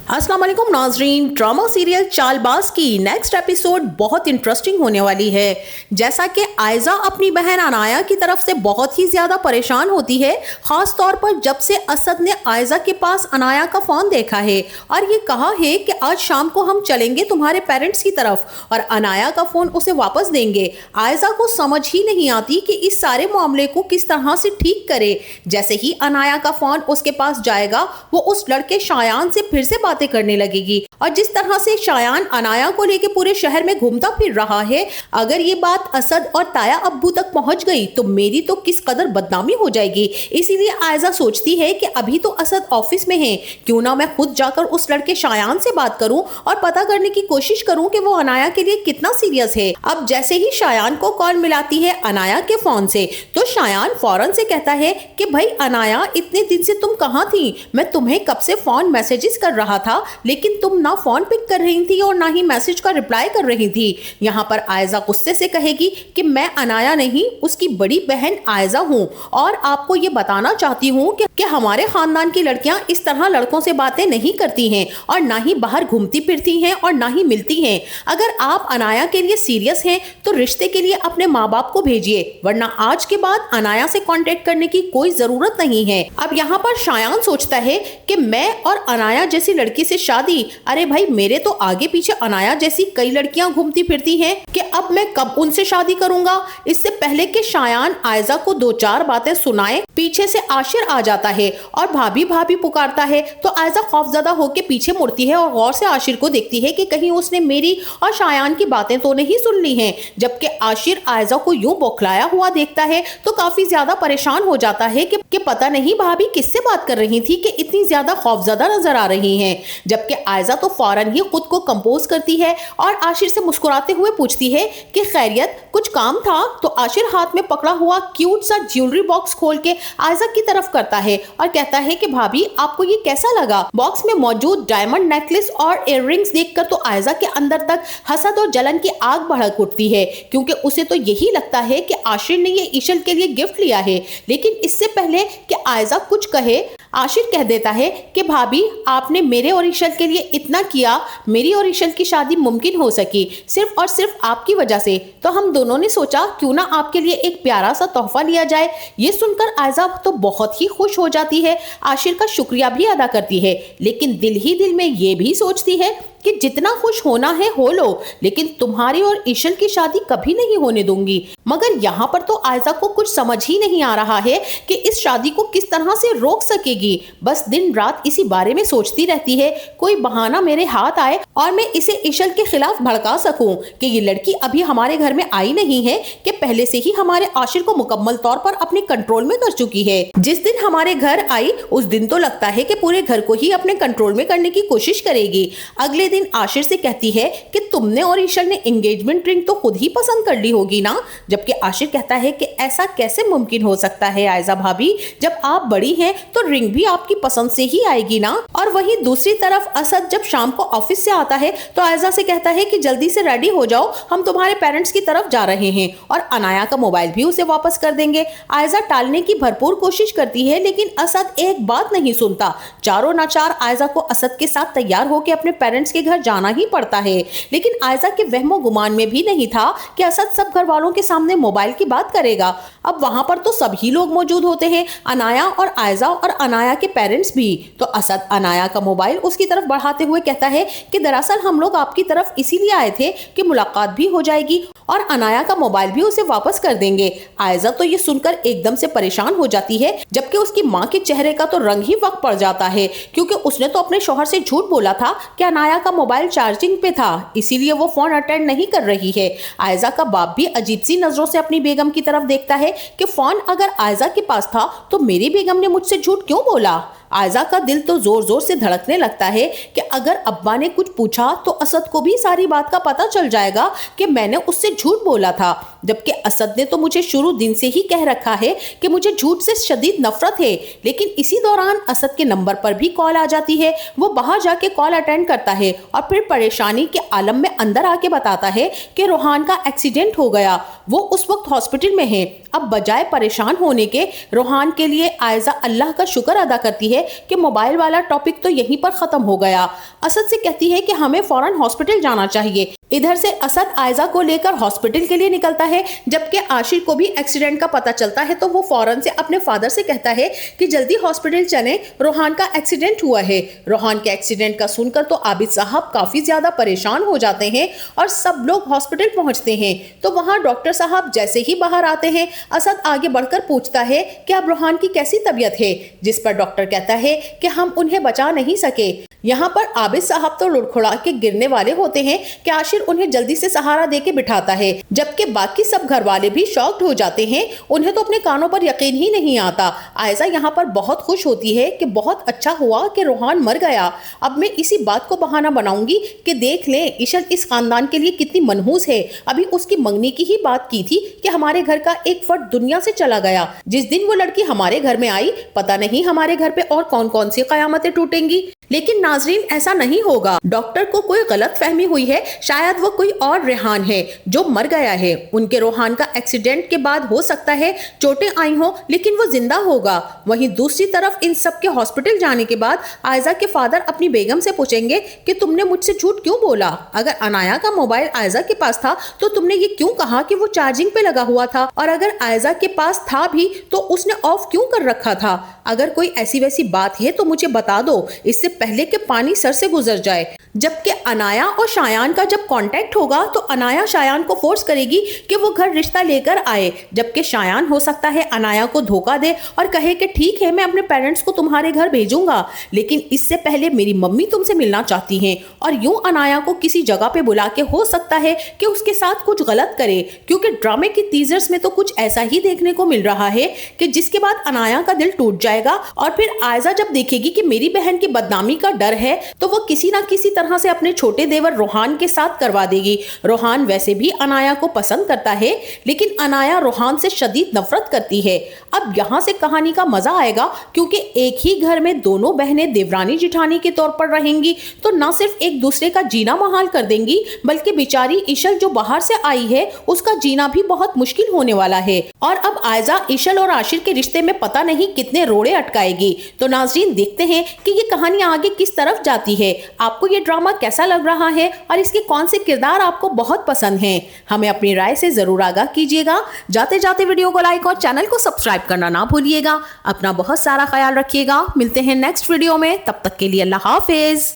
अस्सलाम वालेकुम नाजरीन, ड्रामा सीरियल चालबाज की नेक्स्ट एपिसोड बहुत इंटरेस्टिंग होने वाली है। जैसा कि आयजा अपनी बहन अनाया की तरफ से बहुत ही ज्यादा परेशान होती है, खास तौर पर जब से असद ने आयजा के पास अनाया का फोन देखा है और ये कहा है कि आज शाम को हम चलेंगे तुम्हारे पेरेंट्स की तरफ और अनाया का फोन उसे वापस देंगे। आयजा को समझ ही नहीं आती कि इस सारे मामले को किस तरह से ठीक करे। जैसे ही अनाया का फोन उसके पास जाएगा, वो उस लड़के शायान से फिर से बातें करने लगेगी और जिस तरह से शायान अनाया को लेके पूरे शहर में घूमता फिर रहा है, अगर ये बात असद और ताया अब्बू तक पहुंच गई तो मेरी तो किस कदर बदनामी हो जाएगी। इसीलिए आयजा सोचती है कि अभी तो असद ऑफिस में है, क्यों ना मैं खुद जाकर उस लड़के शायान से बात करूं और पता करने की कोशिश करूं कि वो अनाया के लिए कितना सीरियस है। अब जैसे ही शायान को कॉल मिलाती है अनाया के फोन से, तो शायान फौरन से कहता है कि भाई अनाया, इतने दिन से तुम कहाँ थी? मैं तुम्हें कब से फोन मैसेजेस कर रहा था, लेकिन तुम ना फोन पिक कर रही थी और ना ही मैसेज का रिप्लाई कर रही थी। यहाँ पर आयजा गुस्से से कहेगी कि मैं अनाया नहीं, उसकी बड़ी बहन आयजा हूँ और आपको ये बताना चाहती हूँ कि हमारे खानदान की लड़कियां इस तरह लड़कों से बातें नहीं करती हैं और ना ही बाहर घूमती फिरती हैं और ना ही मिलती हैं। अगर आप अनाया के लिए सीरियस हैं तो रिश्ते के लिए अपने माँ बाप को भेजिए, वरना आज के बाद अनाया से कांटेक्ट करने की कोई जरूरत नहीं है। अब यहाँ पर शायान सोचता है कि मैं और अनाया जैसी लड़की से शादी, अरे भाई मेरे तो आगे पीछे अनाया जैसी कई लड़कियां घूमती फिरती हैं कि अब मैं कब उनसे शादी करूंगा। इससे पहले कि शायान आयजा को दो चार बातें सुनाए, पीछे से आशिर आ जाता है और भाभी भाभी पुकारता है। तो आयजा खौफजदा होकर पीछे मुड़ती है और गौर से आशिर को देखती है कि कहीं उसने मेरी और शायान की बातें तो नहीं सुन ली हैं। जबकि आशिर आयजा को यूं बौखलाया हुआ देखता है तो काफी ज्यादा परेशान हो जाता है कि पता नहीं भाभी किससे बात कर रही थी कि इतनी ज्यादा खौफजदा नजर आ रही हैं। जबकि आयजा तो फौरन ही खुद को कंपोज करती है और आशिर से मुस्कुराते हुए पूछती है कि खैरियत, कुछ काम था? तो आशिर हाथ में पकड़ा हुआ क्यूट सा ज्वेलरी बॉक्स खोल के आयजा की तरफ करता है और कहता है कि भाभी आपको ये कैसा लगा? बॉक्स में मौजूद डायमंड नेकलेस और इयररिंग्स देखकर तो आयजा के अंदर तक हसद और जलन की आग भड़क उठती है, क्योंकि उसे तो यही लगता है कि आशिर ने ये ईशल के लिए गिफ्ट लिया है। लेकिन इससे पहले कि आयजा कुछ कहे, आशिर कह देता है कि भाभी आपने मेरे और ईशल के लिए इतना किया, मेरी और ईशल की शादी मुमकिन हो सकी सिर्फ और सिर्फ आपकी वजह से, तो हम दोनों ने सोचा क्यों ना आपके लिए एक प्यारा सा तोहफा लिया जाए। ये सुनकर आयजा तो बहुत ही खुश हो जाती है, आशिर का शुक्रिया भी अदा करती है, लेकिन दिल ही दिल में ये भी सोचती है कि जितना खुश होना है हो लो, लेकिन तुम्हारी और ईशल की शादी कभी नहीं होने दूंगी। मगर यहाँ पर तो आयजा को कुछ समझ ही नहीं आ रहा है कि इस शादी को किस तरह से रोक सकेगी। बस दिन रात इसी बारे में सोचती रहती है, कोई बहाना मेरे हाथ आए और मैं इसे ईशल के खिलाफ भड़का सकूं कि ये लड़की अभी हमारे घर में आई नहीं है, कि पहले से ही हमारे आशिर को मुकम्मल तौर पर अपने कंट्रोल में कर चुकी है। जिस दिन हमारे घर आई उस दिन तो लगता है कि पूरे घर को ही अपने कंट्रोल में करने की कोशिश करेगी। अगले दिन आशिर से कहती है कि तुमने और ईशल ने एंगेजमेंट रिंग तो खुद ही पसंद कर ली होगी ना? जबकि आशिर कहता है कि ऐसा कैसे मुमकिन हो सकता है आयजा भाभी, जब आप बड़ी हैं तो रिंग भी आपकी पसंद से ही आएगी ना। और वहीं दूसरी तरफ असद जब शाम को ऑफिस से आता है तो आयजा से कहता है कि जल्दी से रेडी हो जाओ, हम तुम्हारे पेरेंट्स की तरफ जा रहे हैं और अनाया का मोबाइल भी उसे वापस कर देंगे। आयजा टालने की भरपूर कोशिश करती है, लेकिन असद एक बात नहीं सुनता। चारों नाचार आयजा को असद के साथ तैयार होकर अपने पेरेंट्स के घर जाना ही पड़ता है। लेकिन आयजा के वहमो गुमान में भी नहीं था कि असद सब घर वालों के सामने मोबाइल की बात करेगा। अब वहां पर तो सभी लोग मौजूद होते हैं, अनाया और आयजा और अनाया के पेरेंट्स भी। तो असद अनाया का मोबाइल उसकी तरफ बढ़ाते हुए कहता है कि दरअसल हम लोग आपकी तरफ इसीलिए आए थे कि मुलाकात भी हो जाएगी और अनाया का मोबाइल भी उसे वापस कर देंगे। आयजा तो ये सुनकर एकदम से परेशान हो जाती है, जबकि उसकी माँ के चेहरे का तो रंग ही वक्त पड़ जाता है, क्योंकि उसने तो अपने शौहर से झूठ बोला था कि अनाया का मोबाइल चार्जिंग पे था, इसीलिए वो फोन अटेंड नहीं कर रही है। आयजा का बाप भी अजीब सी नजरों से अपनी बेगम की तरफ देखता है कि फोन अगर आयजा के पास था तो मेरी बेगम ने मुझसे झूठ क्यों बोला। आयजा का दिल तो जोर जोर से धड़कने लगता है कि अगर अब्बा ने कुछ पूछा तो असद को भी सारी बात का पता चल जाएगा कि मैंने उससे झूठ बोला था। जबकि असद ने तो मुझे शुरू दिन से ही कह रखा है कि मुझे झूठ से शदीद नफरत है। लेकिन इसी दौरान असद के नंबर पर भी कॉल आ जाती है। वो बाहर जाके कॉल अटेंड करता है और फिर परेशानी के आलम में अंदर आके बताता है कि रोहान का एक्सीडेंट हो गया, वो उस वक्त हॉस्पिटल में है। अब बजाय परेशान होने के रोहान के लिए आयजा अल्लाह का शुक्र अदा करती है कि मोबाइल वाला टॉपिक तो यहीं पर खत्म हो गया। असद से कहती है कि हमें फौरन हॉस्पिटल जाना चाहिए। इधर से असद आयजा को लेकर हॉस्पिटल के लिए निकलता है। जबकि आशिर को भी एक्सीडेंट का पता चलता है तो वो फौरन से अपने फादर से कहता है कि जल्दी हॉस्पिटल चलें, रोहान का एक्सीडेंट हुआ है। रोहान के एक्सीडेंट का सुनकर तो आबिद साहब काफी ज्यादा परेशान हो जाते हैं और सब लोग हॉस्पिटल पहुंचते हैं। तो वहां डॉक्टर साहब जैसे ही बाहर आते हैं, असद आगे बढ़कर पूछता है कि अब रोहान की कैसी तबीयत है, जिस पर डॉक्टर कहता है कि हम उन्हें बचा नहीं सके। यहाँ पर आबिद साहब तो लुढ़खुड़ा के गिरने वाले होते हैं कि आशिर उन्हें जल्दी से सहारा देके बिठाता है, जबकि बाकी सब घर वाले भी शॉक्ड हो जाते हैं। उन्हें तो अपने कानों पर यकीन ही नहीं आता। आयजा यहाँ पर बहुत खुश होती है कि बहुत अच्छा हुआ कि रोहान मर गया। अब मैं इसी बात को बहाना बनाऊंगी कि देख लें इशल इस खानदान के लिए कितनी मनहूस है। अभी उसकी मंगनी की ही बात की थी कि हमारे घर का एक फर्द दुनिया से चला गया। जिस दिन वो लड़की हमारे घर में आई, पता नहीं हमारे घर पे और कौन कौन सी कयामतें टूटेंगी। लेकिन नाजरीन, ऐसा नहीं होगा। डॉक्टर को कोई गलत फहमी हुई है, शायद वो कोई और रेहान है जो मर गया है। उनके रोहान का एक्सीडेंट के बाद हो सकता है चोटें आई हो, लेकिन वो जिंदा होगा। वहीं दूसरी तरफ इन सब के हॉस्पिटल जाने के बाद आयजा के फादर अपनी बेगम से पूछेंगे कि तुमने मुझसे झूठ क्यों बोला? अगर अनाया का मोबाइल आयजा के पास था तो तुमने ये क्यों कहा कि वो चार्जिंग पे लगा हुआ था? और अगर आयजा के पास था भी तो उसने ऑफ क्यों कर रखा था? अगर कोई ऐसी वैसी बात है तो मुझे बता दो, इससे पहले कि पानी सर से गुजर जाए। जबकि अनाया और शायान का जब कांटेक्ट होगा तो अनाया शायान को फोर्स करेगी कि वो घर रिश्ता लेकर आए, जबकि शायान हो सकता है अनाया को धोखा दे और कहे कि ठीक है, मैं अपने पेरेंट्स को तुम्हारे घर भेजूंगा, लेकिन इससे पहले मेरी मम्मी तुमसे मिलना चाहती हैं। और यूं अनाया को किसी जगह पे बुला के हो सकता है कि उसके साथ कुछ गलत करे, क्योंकि ड्रामे की टीजर्स में तो कुछ ऐसा ही देखने को मिल रहा है कि जिसके बाद अनाया का दिल टूट जाएगा और फिर आयजा जब देखेगी कि मेरी बहन की बदनामी का डर है तो वो किसी ना किसी तरह से अपने छोटे देवर रोहान के साथ करवा देगी। रोहान वैसे भी अनाया को पसंद करता है, लेकिन अनाया रोहान से शदीद नफरत करती है। अब यहाँ से कहानी का मजा आएगा, क्योंकि एक ही घर में दोनों बहनें देवरानी जिठानी के तौर पर रहेंगी तो न सिर्फ एक दूसरे का जीना महाल कर देंगी, बल्कि बेचारी इशल जो बाहर से आई है उसका जीना भी बहुत मुश्किल होने वाला है। और अब आयजा इशल और आशिर के रिश्ते में पता नहीं कितने रोड़े अटकाएगी। तो नाजरीन, देखते हैं कि ये कहानी आगे किस तरफ जाती है। आपको ये ड्रामा कैसा लग रहा है और इसके कौन से किरदार आपको बहुत पसंद हैं? हमें अपनी राय से जरूर आगाह कीजिएगा। जाते जाते वीडियो को लाइक और चैनल को सब्सक्राइब करना ना भूलिएगा। अपना बहुत सारा ख्याल रखिएगा। मिलते हैं नेक्स्ट वीडियो में, तब तक के लिए अल्लाह हाफिज।